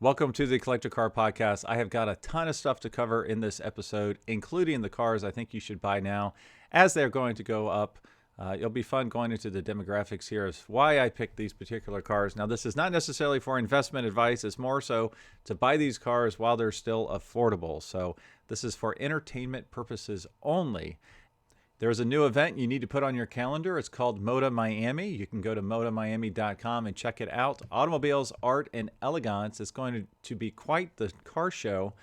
Welcome to the Collector Car Podcast. I have got a ton of stuff to cover in this episode, including the cars I think you should buy now as they're going to go up. It'll be fun going into the demographics here of why I picked these particular cars. Now, this is not necessarily for investment advice. It's more so to buy these cars while they're still affordable. So this is for entertainment purposes only. There's a new event you need to put on your calendar. It's called Moda Miami. You can go to modamiami.com and check it out. Automobiles, Art, and Elegance. It's going to be quite the car show.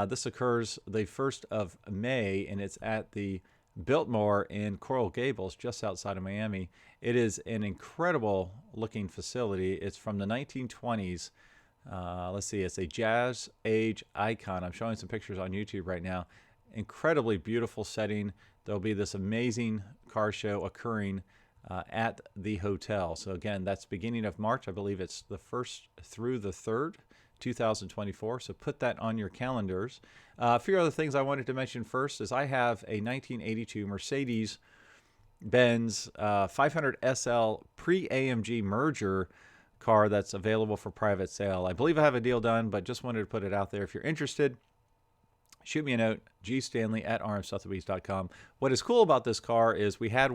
This occurs the 1st of May, and it's at the Biltmore in Coral Gables, just outside of Miami. It is an incredible looking facility. It's from the 1920s. Let's see, it's a jazz age icon. I'm showing some pictures on YouTube right now. Incredibly beautiful setting. There'll be this amazing car show occurring at the hotel. So again, that's beginning of March. I believe it's the 1st through the 3rd, 2024. So put that on your calendars. A few other things I wanted to mention first is I have a 1982 Mercedes-Benz 500 SL pre-AMG merger car that's available for private sale. I believe I have a deal done, but just wanted to put it out there. If you're interested, shoot me a note, gstanley@rmsotheby's.com. What is cool about this car is we had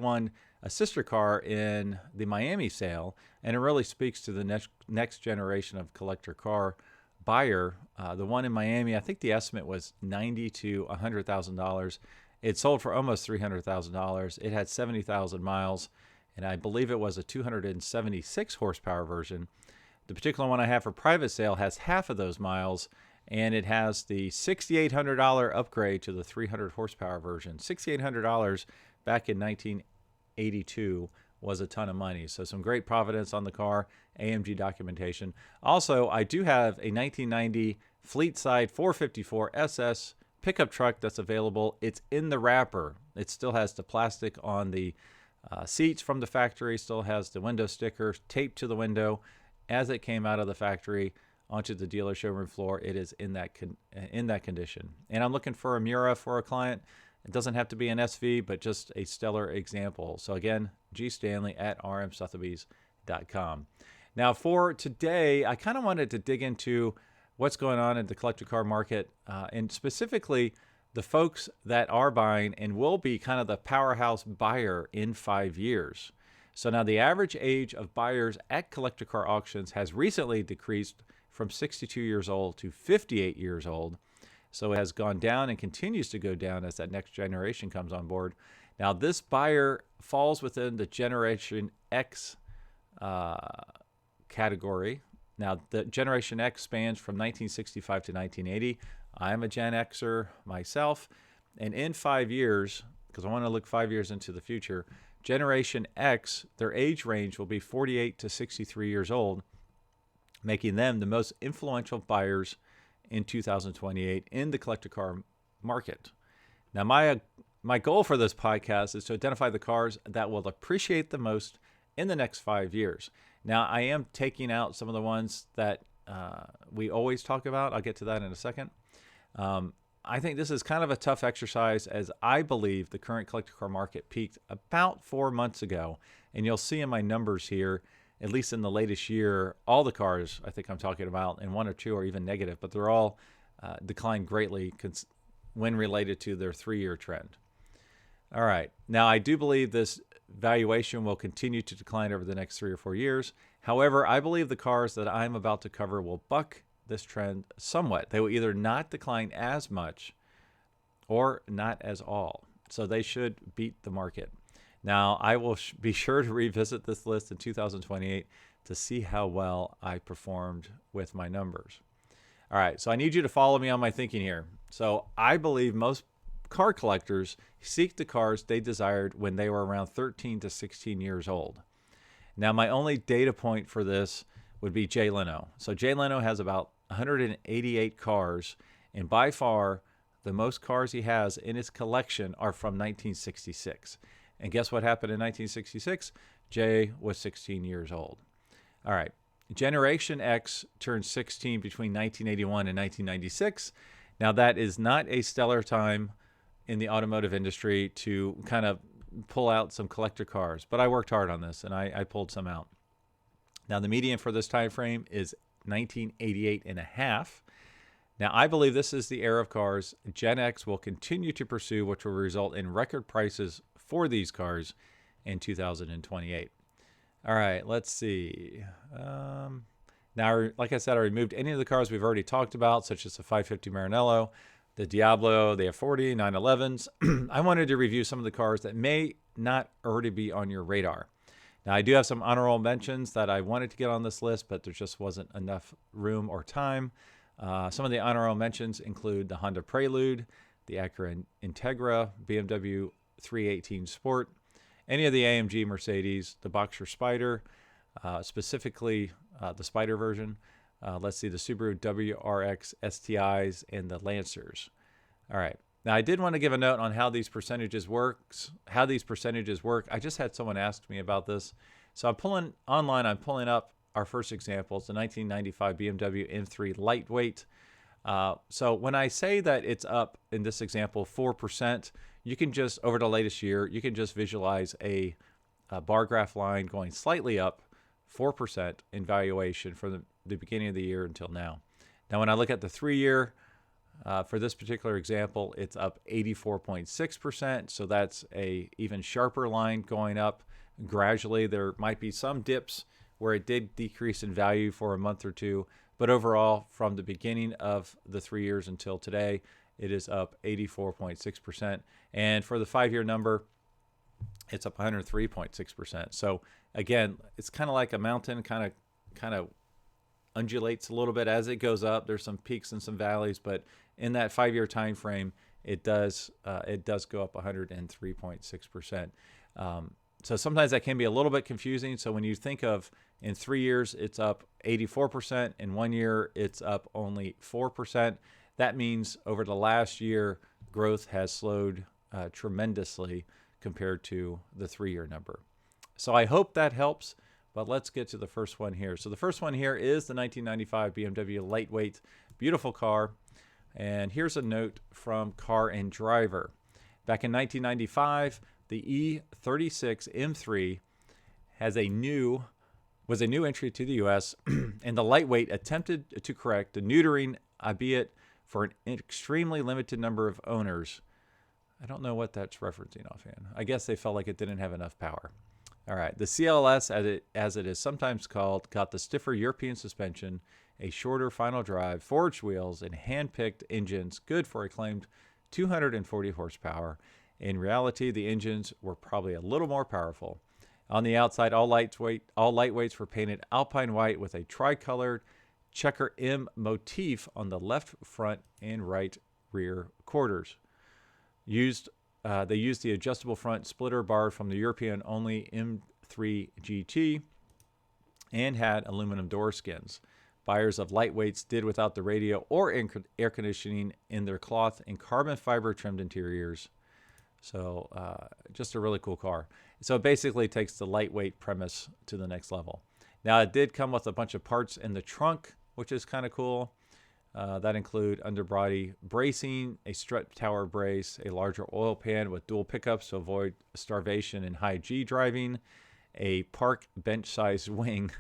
a sister car in the Miami sale, and it really speaks to the next generation of collector car buyer. The one in Miami, I think the estimate was $90,000 to $100,000. It sold for almost $300,000. It had 70,000 miles, and I believe it was a 276 horsepower version. The particular one I have for private sale has half of those miles, and it has the $6,800 upgrade to the 300 horsepower version. $6,800 back in 1982 was a ton of money. So some great provenance on the car, AMG documentation. Also, I do have a 1990 Fleetside 454 SS pickup truck that's available. It's in the wrapper. It still has the plastic on the seats from the factory, still has the window sticker taped to the window as it came out of the factory onto the dealer showroom floor. It is in that condition. And I'm looking for a Miura for a client. It doesn't have to be an SV, but just a stellar example. So again, gstanley@rmsotheby's.com. Now for today, I kind of wanted to dig into what's going on in the collector car market, and specifically the folks that are buying and will be kind of the powerhouse buyer in 5 years. So now the average age of buyers at collector car auctions has recently decreased from 62 years old to 58 years old. So it has gone down and continues to go down as that next generation comes on board. Now this buyer falls within the Generation X category. Now the Generation X spans from 1965 to 1980. I'm a Gen Xer myself. And in 5 years, because I want to look 5 years into the future, Generation X, their age range will be 48 to 63 years old, making them the most influential buyers in 2028 in the collector car market. Now, my goal for this podcast is to identify the cars that will appreciate the most in the next 5 years. Now, I am taking out some of the ones that we always talk about. I'll get to that in a second. I think this is kind of a tough exercise, as I believe the current collector car market peaked about 4 months ago. And you'll see in my numbers here, at least in the latest year, all the cars I think I'm talking about, and one or two are even negative, but they're all declined greatly when related to their 3-year trend. All right. Now, I do believe this valuation will continue to decline over the next 3 or 4 years. However, I believe the cars that I'm about to cover will buck this trend somewhat. They will either not decline as much or not as all. So they should beat the market. Now, I will be sure to revisit this list in 2028 to see how well I performed with my numbers. All right, so I need you to follow me on my thinking here. So I believe most car collectors seek the cars they desired when they were around 13 to 16 years old. Now, my only data point for this would be Jay Leno. So Jay Leno has about 188 cars, and by far the most cars he has in his collection are from 1966. And guess what happened in 1966? Jay was 16 years old. All right. Generation X turned 16 between 1981 and 1996. Now, that is not a stellar time in the automotive industry to kind of pull out some collector cars, but I worked hard on this and I pulled some out. Now, the median for this time frame is 1988 and a half. Now, I believe this is the era of cars Gen X will continue to pursue, which will result in record prices for these cars in 2028. All right, let's see. Now, like I said, I removed any of the cars we've already talked about, such as the 550 Maranello, the Diablo, the F40, 911s. I wanted to review some of the cars that may not already be on your radar. Now, I do have some honorable mentions that I wanted to get on this list, but there just wasn't enough room or time. Some of the honorable mentions include the Honda Prelude, the Acura Integra, BMW 318 Sport, any of the AMG Mercedes, the Boxer Spider, specifically the Spider version. Let's see, the Subaru WRX STIs and the Lancers. All right. Now, I did want to give a note on how these percentages work. I just had someone ask me about this. So I'm pulling up our first example. It's the 1995 BMW M3 Lightweight. So when I say that it's up in this example 4%, you can just, over the latest year, you can just visualize a bar graph line going slightly up 4% in valuation from the beginning of the year until now. Now, when I look at the 3-year, for this particular example, it's up 84.6%. So that's a even sharper line going up gradually. There might be some dips where it did decrease in value for a month or two, but overall, from the beginning of the 3 years until today, it is up 84.6%. And for the 5-year number, it's up 103.6%. So again, it's kind of like a mountain, kind of undulates a little bit as it goes up. There's some peaks and some valleys, but in that 5-year time frame, it does go up 103.6%. So sometimes that can be a little bit confusing. So when you think of in 3 years, it's up 84%. In 1 year, it's up only 4%. That means over the last year, growth has slowed tremendously compared to the 3-year number. So I hope that helps, but let's get to the first one here. So the first one here is the 1995 BMW Lightweight, beautiful car. And here's a note from Car and Driver. Back in 1995, the E36 M3 was a new entry to the U.S., and the Lightweight attempted to correct the neutering, albeit for an extremely limited number of owners. I don't know what that's referencing offhand. I guess they felt like it didn't have enough power. All right, the CLS, as it is sometimes called, got the stiffer European suspension, a shorter final drive, forged wheels, and hand-picked engines, good for a claimed 240 horsepower. In reality, the engines were probably a little more powerful. On the outside, all lightweights were painted alpine white with a tricolored checker M motif on the left front and right rear quarters. They used the adjustable front splitter bar from the European-only M3 GT and had aluminum door skins. Buyers of lightweights did without the radio or air conditioning in their cloth and carbon fiber trimmed interiors. So just a really cool car. So it basically takes the lightweight premise to the next level. Now, it did come with a bunch of parts in the trunk, which is kind of cool. That include underbody bracing, a strut tower brace, a larger oil pan with dual pickups to avoid starvation in high G driving, a park bench-sized wing.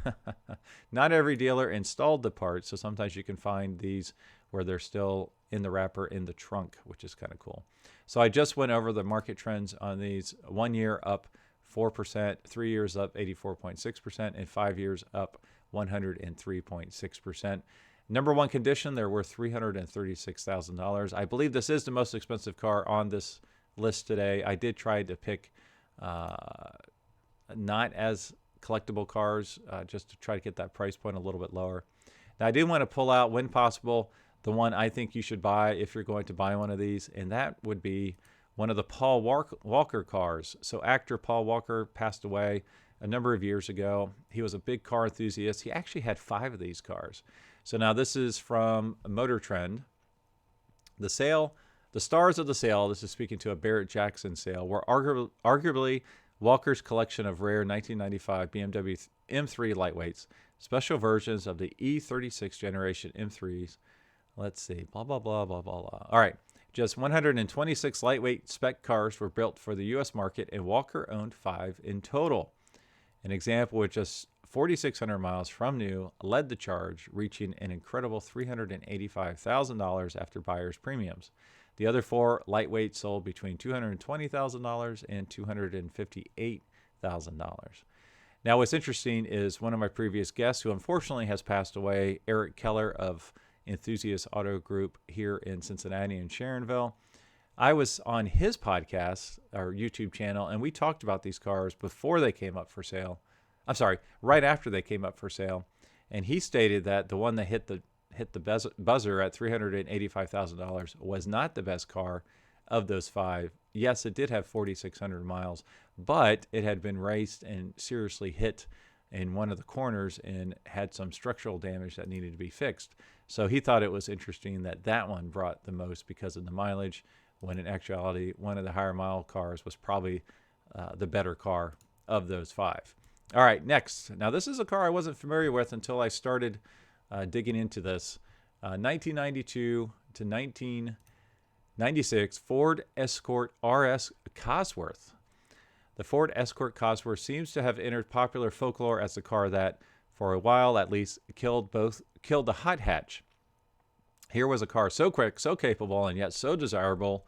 Not every dealer installed the parts, so sometimes you can find these where they're still in the wrapper in the trunk, which is kind of cool. So I just went over the market trends on these. 1 year up 4%, 3 years up 84.6%, and 5 years up 103.6%. Number one condition, they're worth $336,000. I believe this is the most expensive car on this list today. I did try to pick not as collectible cars just to try to get that price point a little bit lower. Now, I do want to pull out, when possible, the one I think you should buy if you're going to buy one of these, and that would be one of the Paul Walker cars. So actor Paul Walker passed away a number of years ago. He was a big car enthusiast. He actually had 5 of these cars. So now this is from Motor Trend. The stars of the sale, this is speaking to a Barrett Jackson sale, were arguably Walker's collection of rare 1995 BMW M3 Lightweights, special versions of the E36 generation M3s. Let's see, blah, blah, blah, blah, blah, blah. All right, just 126 lightweight spec cars were built for the U.S. market, and Walker owned 5 in total. An example with just 4,600 miles from new, led the charge, reaching an incredible $385,000 after buyer's premiums. The other four lightweights sold between $220,000 and $258,000. Now, what's interesting is one of my previous guests, who unfortunately has passed away, Eric Keller of Enthusiast Auto Group here in Cincinnati and Sharonville. I was on his podcast, or YouTube channel, and we talked about these cars before they came up for sale. I'm sorry, right after they came up for sale. And he stated that the one that hit the buzzer at $385,000 was not the best car of those five. Yes, it did have 4,600 miles, but it had been raced and seriously hit in one of the corners and had some structural damage that needed to be fixed. So he thought it was interesting that that one brought the most because of the mileage, when in actuality, one of the higher mile cars was probably the better car of those five. All right, next. Now, this is a car I wasn't familiar with until I started digging into this. 1992 to 1996 Ford Escort RS Cosworth. The Ford Escort Cosworth seems to have entered popular folklore as the car that, for a while at least, killed the hot hatch. Here was a car so quick, so capable, and yet so desirable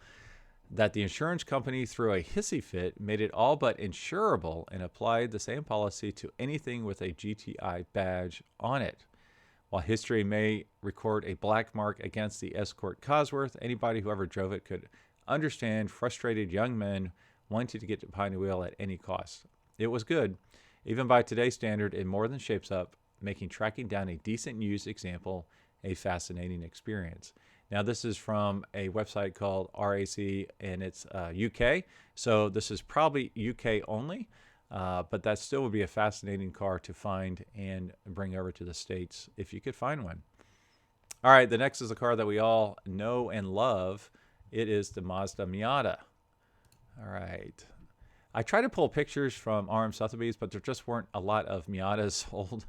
that the insurance company, through a hissy fit, made it all but insurable and applied the same policy to anything with a GTI badge on it. While history may record a black mark against the Escort Cosworth, anybody who ever drove it could understand frustrated young men wanted to get behind the wheel at any cost. It was good, even by today's standard, it more than shapes up, making tracking down a decent used example a fascinating experience. Now, this is from a website called RAC, and it's UK. So this is probably UK only, but that still would be a fascinating car to find and bring over to the States if you could find one. All right, the next is a car that we all know and love. It is the Mazda Miata. All right. I tried to pull pictures from RM Sotheby's, but there just weren't a lot of Miatas sold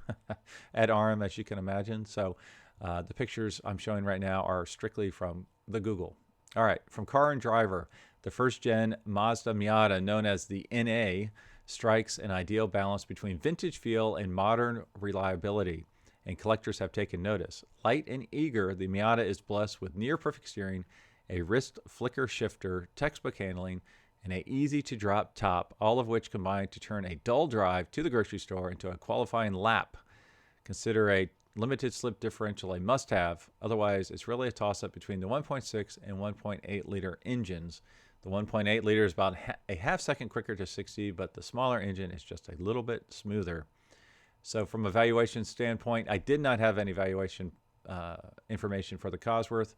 at RM, as you can imagine. So the pictures I'm showing right now are strictly from the Google. All right, from Car and Driver, the first-gen Mazda Miata, known as the NA, strikes an ideal balance between vintage feel and modern reliability, and collectors have taken notice. Light and eager, the Miata is blessed with near-perfect steering, a wrist flicker shifter, textbook handling, and an easy-to-drop top, all of which combine to turn a dull drive to the grocery store into a qualifying lap. Consider a limited slip differential a must-have. Otherwise, it's really a toss-up between the 1.6 and 1.8 liter engines. The 1.8 liter is about a half second quicker to 60, but the smaller engine is just a little bit smoother. So from a valuation standpoint, I did not have any valuation information for the Cosworth,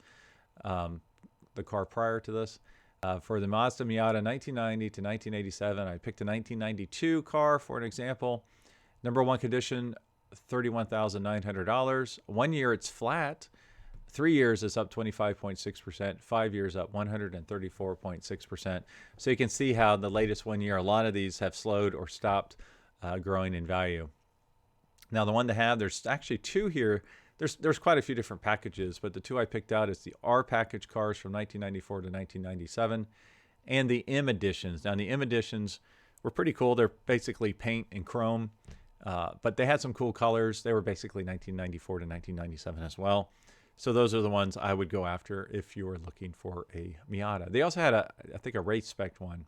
the car prior to this. For the Mazda Miata 1990 to 1987, I picked a 1992 car for an example. Number one condition, $31,900. 1 year, it's flat. 3 years is up 25.6%. 5 years up 134.6%. So you can see how the latest 1 year, a lot of these have slowed or stopped growing in value. Now, the one to have, there's actually two here. There's quite a few different packages, but the two I picked out is the R package cars from 1994 to 1997 and the M editions. Now, the M editions were pretty cool. They're basically paint and chrome, but they had some cool colors. They were basically 1994 to 1997 as well. So those are the ones I would go after if you were looking for a Miata. They also had, I think, a race spec one.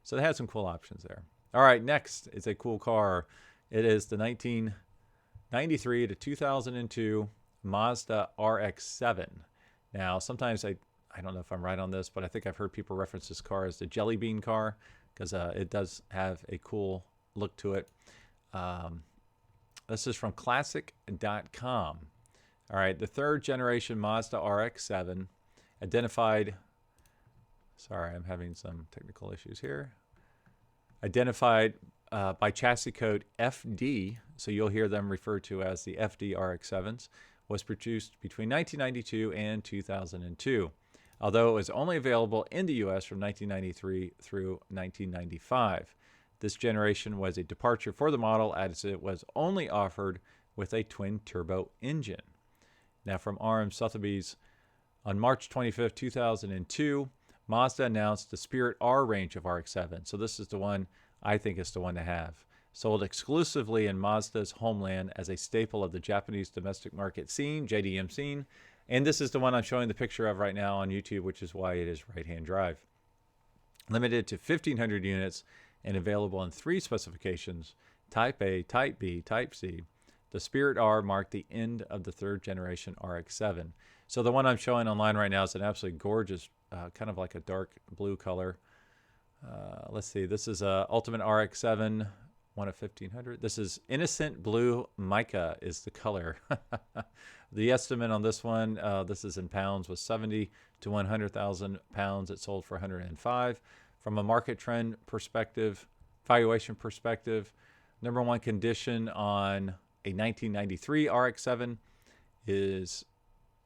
So they had some cool options there. All right, next is a cool car. It is the 1993 to 2002 Mazda RX-7. Now, sometimes I don't know if I'm right on this, but I think I've heard people reference this car as the Jelly Bean car because it does have a cool look to it. This is from classic.com. All right, the third generation Mazda RX-7 identified, sorry, I'm having some technical issues here, identified by chassis code FD, so you'll hear them referred to as the FD RX-7s, was produced between 1992 and 2002, although it was only available in the U.S. from 1993 through 1995. This generation was a departure for the model as it was only offered with a twin-turbo engine. Now, from RM Sotheby's, on March 25, 2002, Mazda announced the Spirit R range of RX-7. So this is the one I think is the one to have. sold exclusively in Mazda's homeland as a staple of the Japanese domestic market scene, JDM scene. And this is the one I'm showing the picture of right now on YouTube, which is why it is right-hand drive. Limited to 1,500 units and available in 3 specifications, Type A, Type B, Type C. The Spirit R marked the end of the 3rd generation RX-7. So the one I'm showing online right now is an absolutely gorgeous, kind of like a dark blue color. Let's see, this is a Ultimate RX-7, one of 1,500. This is Innocent Blue Mica is the color. The estimate on this one, this is in pounds, was 70 to 100,000 pounds. It sold for 105. From a market trend perspective, valuation perspective, number one condition on a 1993 RX-7 is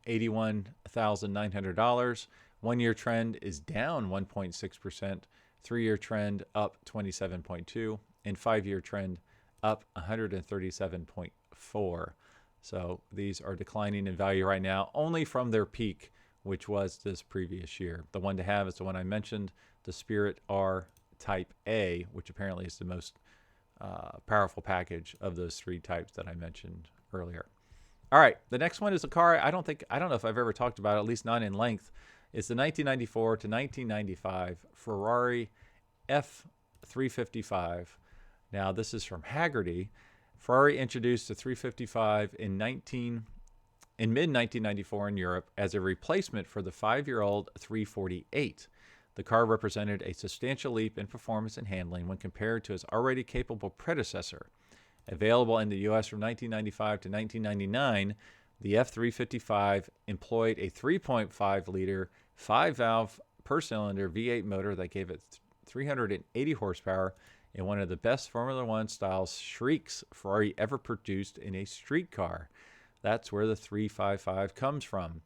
$81,900. 1-year trend is down 1.6%. 3-year trend up 27.2%. And 5-year trend up 137.4%. So these are declining in value right now, only from their peak, which was this previous year. The one to have is the one I mentioned, the Spirit R Type A, which apparently is the most powerful package of those 3 types that I mentioned earlier. All right, the next one is a car I don't know if I've ever talked about, at least not in length. It's the 1994 to 1995 Ferrari F355. Now, this is from Haggerty. Ferrari introduced the 355 in mid-1994 in Europe as a replacement for the 5-year-old 348. The car represented a substantial leap in performance and handling when compared to its already capable predecessor. Available in the U.S. from 1995 to 1999, the F355 employed a 3.5-liter, 5-valve per-cylinder V8 motor that gave it 380 horsepower in one of the best Formula One style shrieks Ferrari ever produced in a street car. That's where the 355 comes from.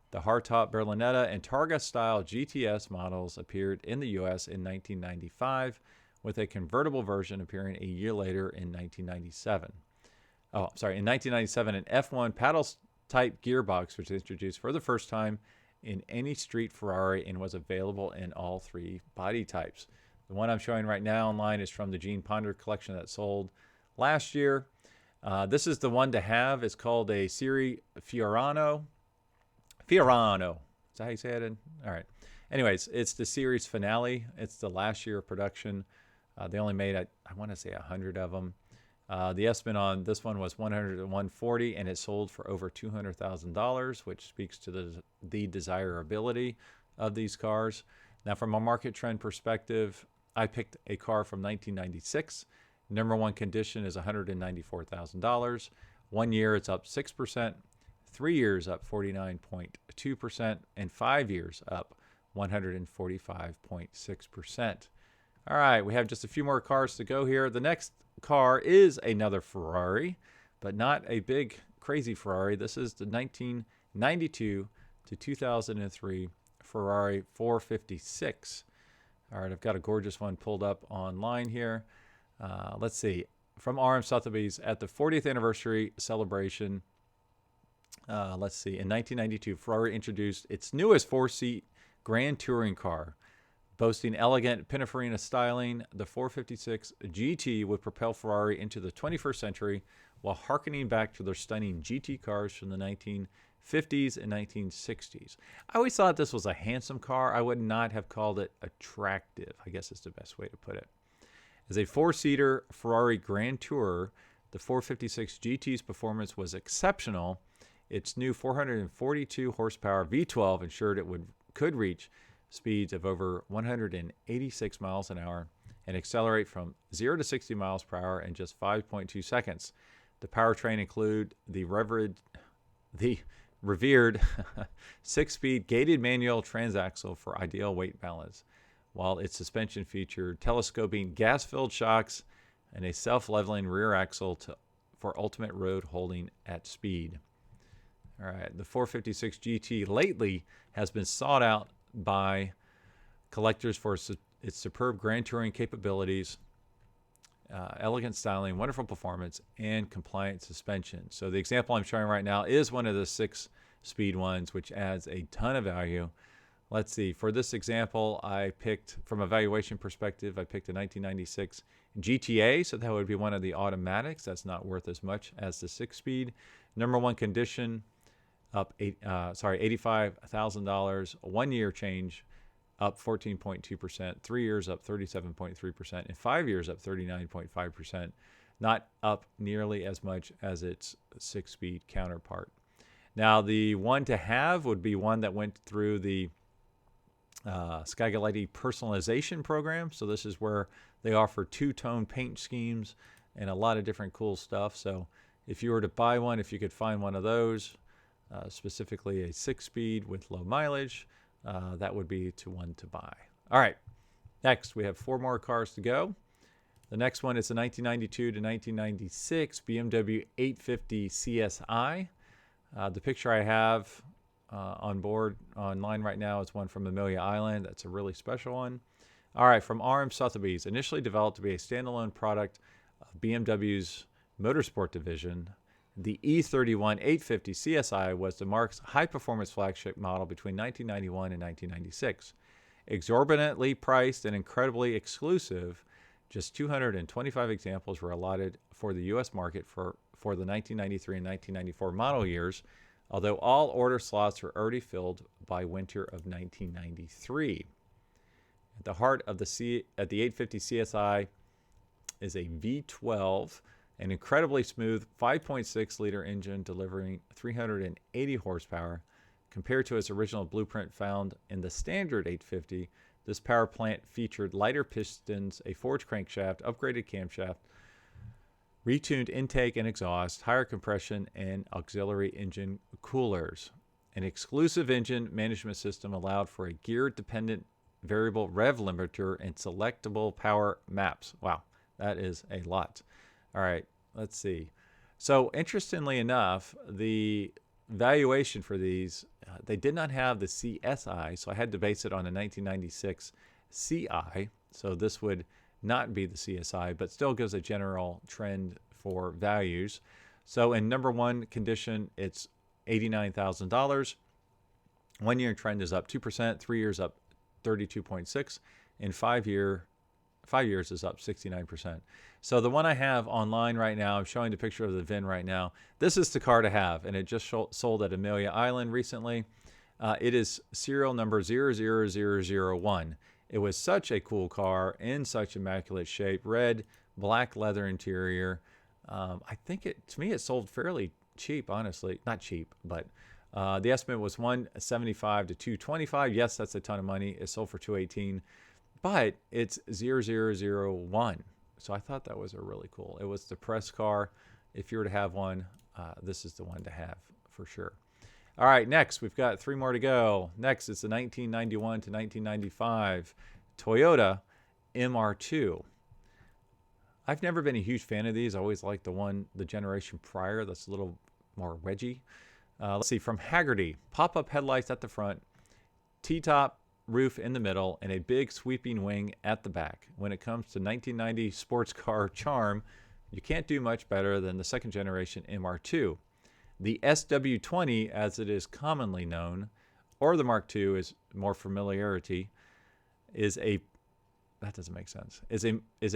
The hardtop Berlinetta and Targa style GTS models appeared in the U.S. in 1995, with a convertible version appearing a year later in 1997. In 1997, an F1 paddle type gearbox was introduced for the first time in any street Ferrari and was available in all 3 body types. The one I'm showing right now online is from the Gene Ponder collection that sold last year. This is the one to have. It's called a Serie Fiorano. Fiorano. Is that how you say it? All right. Anyways, it's the series finale. It's the last year of production. They only made, I want to say, 100 of them. The estimate on this one was 100 to 140, and it sold for over $200,000, which speaks to the desirability of these cars. Now, from a market trend perspective, I picked a car from 1996. Number one condition is $194,000. 1 year, it's up 6%. 3 years, up 49.2%. And 5 years, up 145.6%. All right, we have just a few more cars to go here. The next car is another Ferrari, but not a big, crazy Ferrari. This is the 1992 to 2003 Ferrari 456. All right, I've got a gorgeous one pulled up online here. Let's see. From RM Sotheby's at the 40th anniversary celebration. Let's see. In 1992, Ferrari introduced its newest 4-seat Grand Touring car. Boasting elegant Pininfarina styling, the 456 GT would propel Ferrari into the 21st century while harkening back to their stunning GT cars from the 1950s and 1960s. I always thought this was a handsome car. I would not have called it attractive, I guess is the best way to put it. As a 4-seater Ferrari Grand Tourer, the 456 GT's performance was exceptional. Its new 442 horsepower V12 ensured it could reach speeds of over 186 miles an hour and accelerate from 0 to 60 miles per hour in just 5.2 seconds. The powertrain include the revered 6-speed gated manual transaxle for ideal weight balance, while its suspension featured telescoping gas-filled shocks and a self-leveling rear axle for ultimate road holding at speed. All right, the 456 GT lately has been sought out by collectors for its superb Grand Touring capabilities, elegant styling, wonderful performance, and compliant suspension. So the example I'm showing right now is one of the 6-speed ones, which adds a ton of value. Let's see. For this example, I picked, from a valuation perspective, I picked a 1996 GTA, so that would be one of the automatics. That's not worth as much as the 6-speed. Number one condition, up $85,000. 1 year change, up 14.2%. 3 years, up 37.3%. And 5 years, up 39.5%. Not up nearly as much as its 6-speed counterpart. Now, the one to have would be one that went through the Skygaleti personalization program. So this is where they offer two-tone paint schemes and a lot of different cool stuff. So if you were to buy one, if you could find one of those, specifically a 6-speed with low mileage, that would be one to buy. All right, next we have 4 more cars to go. The next one is the 1992 to 1996 BMW 850 CSI. The picture I have on board online right now is one from Amelia Island. That's a really special one. All right, from RM Sotheby's, initially developed to be a standalone product of BMW's motorsport division, the E31 850 CSI was the marque's high-performance flagship model between 1991 and 1996. Exorbitantly priced and incredibly exclusive, just 225 examples were allotted for the U.S. market for the 1993 and 1994 model years, although all order slots were already filled by winter of 1993. At the heart of the 850 CSI is a V12, an incredibly smooth 5.6-liter engine delivering 380 horsepower. Compared to its original blueprint found in the standard 850, this power plant featured lighter pistons, a forged crankshaft, upgraded camshaft, retuned intake and exhaust, higher compression, and auxiliary engine coolers. An exclusive engine management system allowed for a gear-dependent variable rev limiter and selectable power maps. Wow, that is a lot. All right, let's see. So interestingly enough, the valuation for these, they did not have the CSI, so I had to base it on a 1996 CI. So this would not be the CSI, but still gives a general trend for values. So in number one condition, it's $89,000. 1 year trend is up 2%, 3 years up 32.6, and 5 years is up 69%. So the one I have online right now, I'm showing the picture of the VIN right now. This is the car to have, and it just sold at Amelia Island recently. It is serial number 00001. It was such a cool car in such immaculate shape, red, black leather interior. I think to me, it sold fairly cheap, honestly. Not cheap, but the estimate was $175 to $225. Yes, that's a ton of money. It sold for $218, but it's 0001. So I thought that was a really cool. It was the press car. If you were to have one, this is the one to have for sure. All right, next, we've got 3 more to go. Next is the 1991 to 1995 Toyota MR2. I've never been a huge fan of these. I always liked the generation prior that's a little more wedgy. Let's see, from Haggerty, pop-up headlights at the front, T-top roof in the middle, and a big sweeping wing at the back. When it comes to 1990 sports car charm, you can't do much better than the second generation MR2. The SW20, as it is commonly known, or the Mark II is more familiarity, is a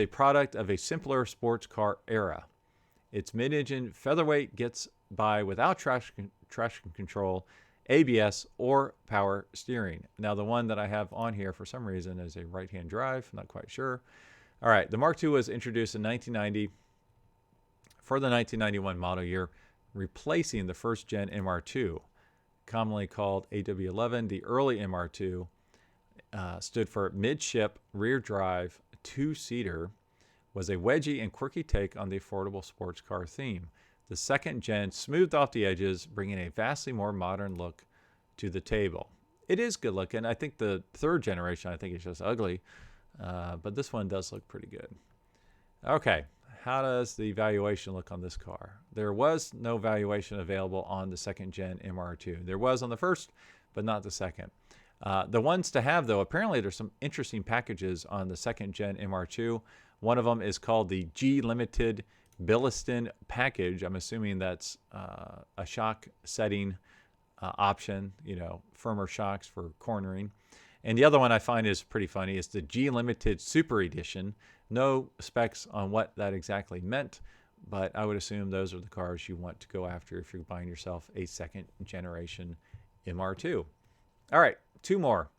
product of a simpler sports car era. Its mid-engine featherweight gets by without traction control, ABS, or power steering. Now, the one that I have on here for some reason is a right-hand drive. Not quite sure. All right, the Mark II was introduced in 1990 for the 1991 model year, replacing the first-gen MR2, commonly called AW11. The early MR2 stood for midship rear drive 2-seater, was a wedgy and quirky take on the affordable sports car theme. The second gen smoothed off the edges, bringing a vastly more modern look to the table. It is good looking. I think the third generation, I think it's just ugly, but this one does look pretty good. Okay, how does the valuation look on this car? There was no valuation available on the second gen MR2. There was on the first, but not the second. The ones to have, though, apparently there's some interesting packages on the second gen MR2. One of them is called the G Limited Billiston package. I'm assuming that's a shock setting option, firmer shocks for cornering. And the other one I find is pretty funny is the G Limited Super Edition. No specs on what that exactly meant, but I would assume those are the cars you want to go after if you're buying yourself a second generation MR2. All right, two more.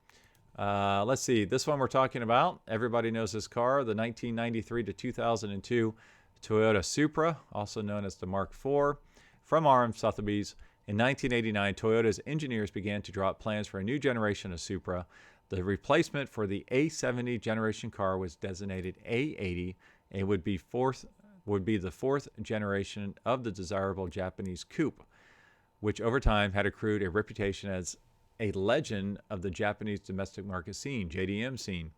Let's see. This one we're talking about, everybody knows this car, the 1993 to 2002 Toyota Supra, also known as the Mark IV, from RM Sotheby's. In 1989, Toyota's engineers began to draw up plans for a new generation of Supra. The replacement for the A70 generation car was designated A80 and would be the fourth generation of the desirable Japanese coupe, which over time had accrued a reputation as a legend of the Japanese domestic market scene, JDM scene.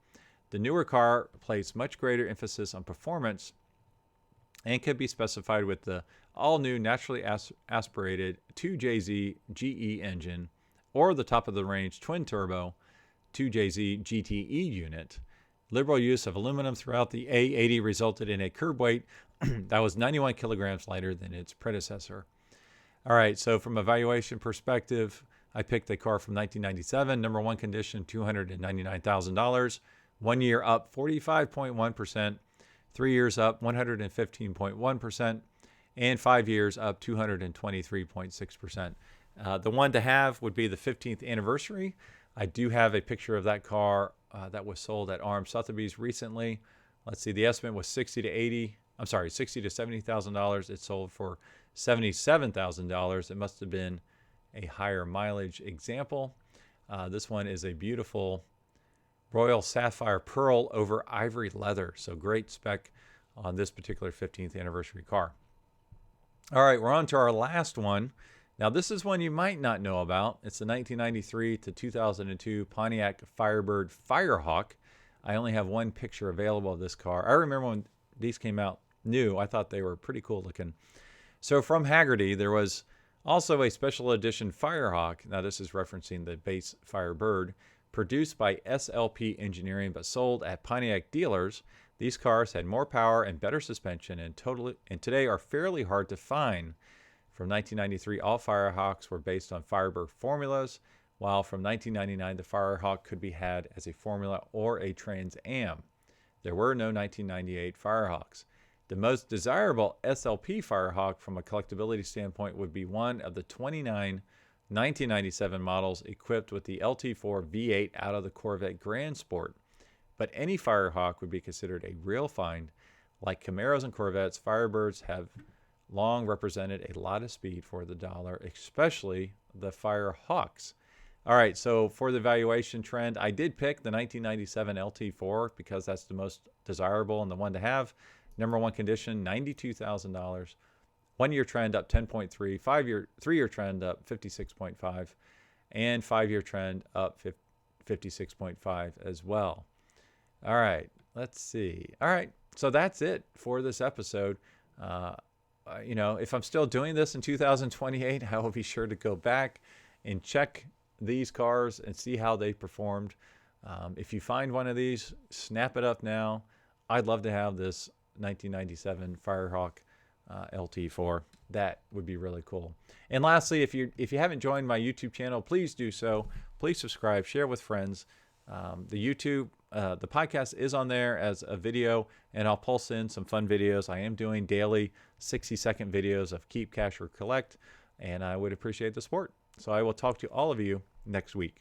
The newer car placed much greater emphasis on performance and could be specified with the all-new naturally aspirated 2JZ GE engine or the top-of-the-range twin-turbo 2JZ GTE unit. Liberal use of aluminum throughout the A80 resulted in a curb weight that was 91 kilograms lighter than its predecessor. All right, so from a valuation perspective, I picked a car from 1997, number one condition, $299,000. 1 year up 45.1%, 3 years up 115.1%, and 5 years up 223.6%. The one to have would be the 15th anniversary. I do have a picture of that car that was sold at RM Sotheby's recently. Let's see, the estimate was $60 to $70,000. It sold for $77,000. It must have been a higher mileage example. This one is a beautiful royal sapphire pearl over ivory leather. So great spec on this particular 15th anniversary car. All right, we're on to our last one. Now, this is one you might not know about. It's the 1993 to 2002 Pontiac Firebird Firehawk. I only have one picture available of this car. I remember when these came out new, I thought they were pretty cool looking. So from Haggerty, there was also a special edition Firehawk. Now, this is referencing the base Firebird, produced by SLP Engineering but sold at Pontiac dealers. These cars had more power and better suspension and today are fairly hard to find. From 1993, all Firehawks were based on Firebird formulas, while from 1999, the Firehawk could be had as a formula or a Trans Am. There were no 1998 Firehawks. The most desirable SLP Firehawk from a collectability standpoint would be one of the 29 1997 models equipped with the LT4 V8 out of the Corvette Grand Sport. But any Firehawk would be considered a real find. Like Camaros and Corvettes, Firebirds have long represented a lot of speed for the dollar, especially the Firehawks. All right, so for the valuation trend, I did pick the 1997 LT4 because that's the most desirable and the one to have. Number one condition, $92,000. 1 year trend up 10.3, 3 year trend up 56.5, and 5 year trend up 56.5 as well. All right, let's see. All right, so that's it for this episode. If I'm still doing this in 2028, I will be sure to go back and check these cars and see how they performed. If you find one of these, snap it up now. I'd love to have this 1997 Firehawk LT4. That would be really cool. And lastly, if you haven't joined my YouTube channel, please do so. Please subscribe, share with friends. The podcast is on there as a video, and I'll pulse in some fun videos. I am doing daily 60-second videos of Keep, Cash, or Collect, and I would appreciate the support. So I will talk to all of you next week.